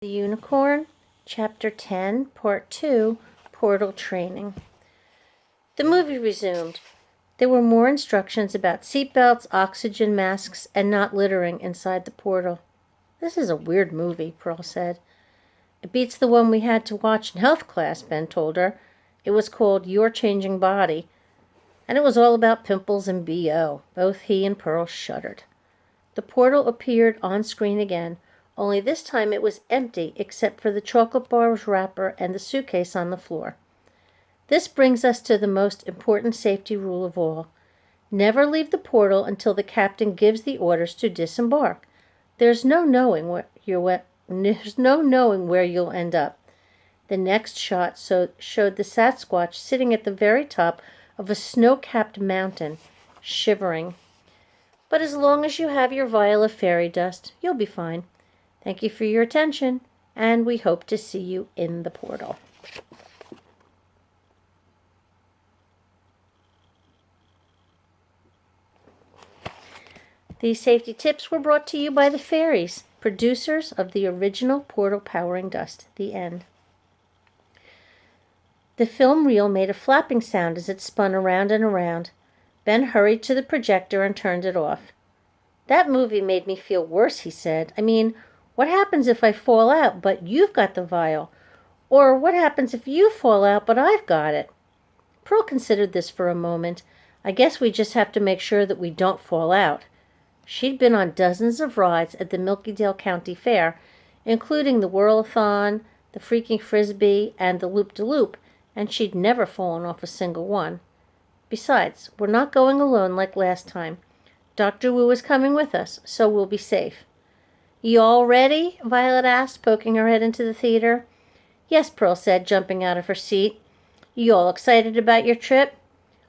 The Unicorn, Chapter 10, Part 2, Portal Training. The movie resumed. There were more instructions about seatbelts, oxygen masks, and not littering inside the portal. "This is a weird movie," Pearl said. "It beats the one we had to watch in health class," Ben told her. "It was called Your Changing Body, and it was all about pimples and BO. Both he and Pearl shuddered. The portal appeared on screen again. Only this time it was empty except for the chocolate bar's wrapper and the suitcase on the floor. This brings us to the most important safety rule of all. Never leave the portal until the captain gives the orders to disembark. There's no knowing where you'll end up. The next shot showed the Sasquatch sitting at the very top of a snow-capped mountain, shivering. But as long as you have your vial of fairy dust, you'll be fine. Thank you for your attention, and we hope to see you in the portal." These safety tips were brought to you by the fairies, producers of the original portal powering dust. The end. The film reel made a flapping sound as it spun around and around. Ben hurried to the projector and turned it off. "That movie made me feel worse," he said. "I mean, what happens if I fall out, but you've got the vial? Or what happens if you fall out, but I've got it?" Pearl considered this for a moment. "I guess we just have to make sure that we don't fall out." She'd been on dozens of rides at the Milky-Dale County Fair, including the Whirl-a-thon, the Freaking Frisbee, and the Loop-de-Loop, and she'd never fallen off a single one. Besides, we're not going alone like last time. Dr. Wu is coming with us, so we'll be safe. "You all ready?" Violet asked, poking her head into the theater. "Yes," Pearl said, jumping out of her seat. "You all excited about your trip?"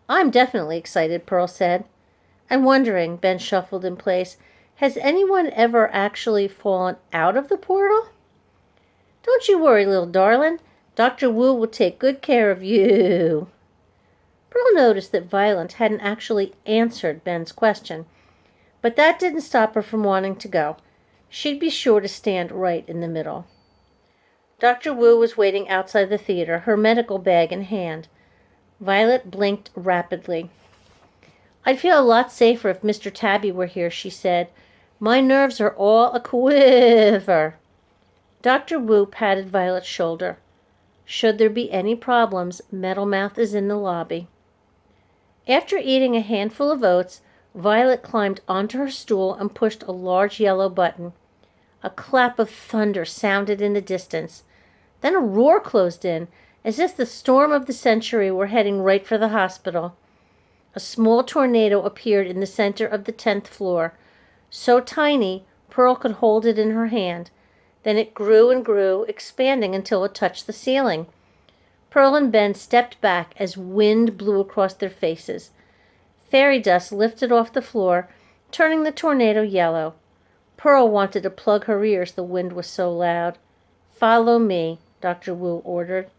"I'm definitely excited," Pearl said. "I'm wondering," Ben shuffled in place, "has anyone ever actually fallen out of the portal?" "Don't you worry, little darling. Dr. Wu will take good care of you." Pearl noticed that Violet hadn't actually answered Ben's question, but that didn't stop her from wanting to go. She'd be sure to stand right in the middle. Dr. Wu was waiting outside the theater, her medical bag in hand. Violet blinked rapidly. "I'd feel a lot safer if Mr. Tabby were here," she said. "My nerves are all a-quiver." Dr. Wu patted Violet's shoulder. "Should there be any problems, Metalmouth is in the lobby." After eating a handful of oats, Violet climbed onto her stool and pushed a large yellow button. A clap of thunder sounded in the distance. Then a roar closed in, as if the storm of the century were heading right for the hospital. A small tornado appeared in the center of the 10th floor. So tiny, Pearl could hold it in her hand. Then it grew and grew, expanding until it touched the ceiling. Pearl and Ben stepped back as wind blew across their faces. Fairy dust lifted off the floor, turning the tornado yellow. Pearl wanted to plug her ears, the wind was so loud. "Follow me," Dr. Wu ordered.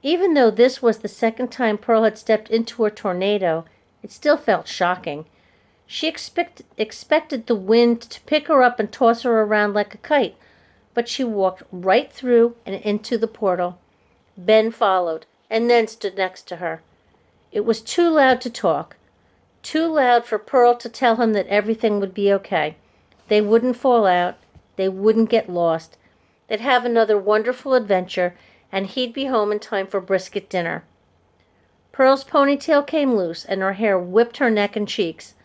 Even though this was the second time Pearl had stepped into a tornado, it still felt shocking. She expected the wind to pick her up and toss her around like a kite, but she walked right through and into the portal. Ben followed, and then stood next to her. It was too loud to talk, too loud for Pearl to tell him that everything would be okay. They wouldn't fall out, they wouldn't get lost. They'd have another wonderful adventure, and he'd be home in time for brisket dinner. Pearl's ponytail came loose, and her hair whipped her neck and cheeks.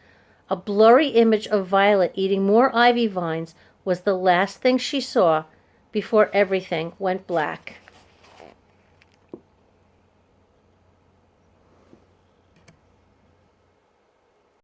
A blurry image of Violet eating more ivy vines was the last thing she saw before everything went black.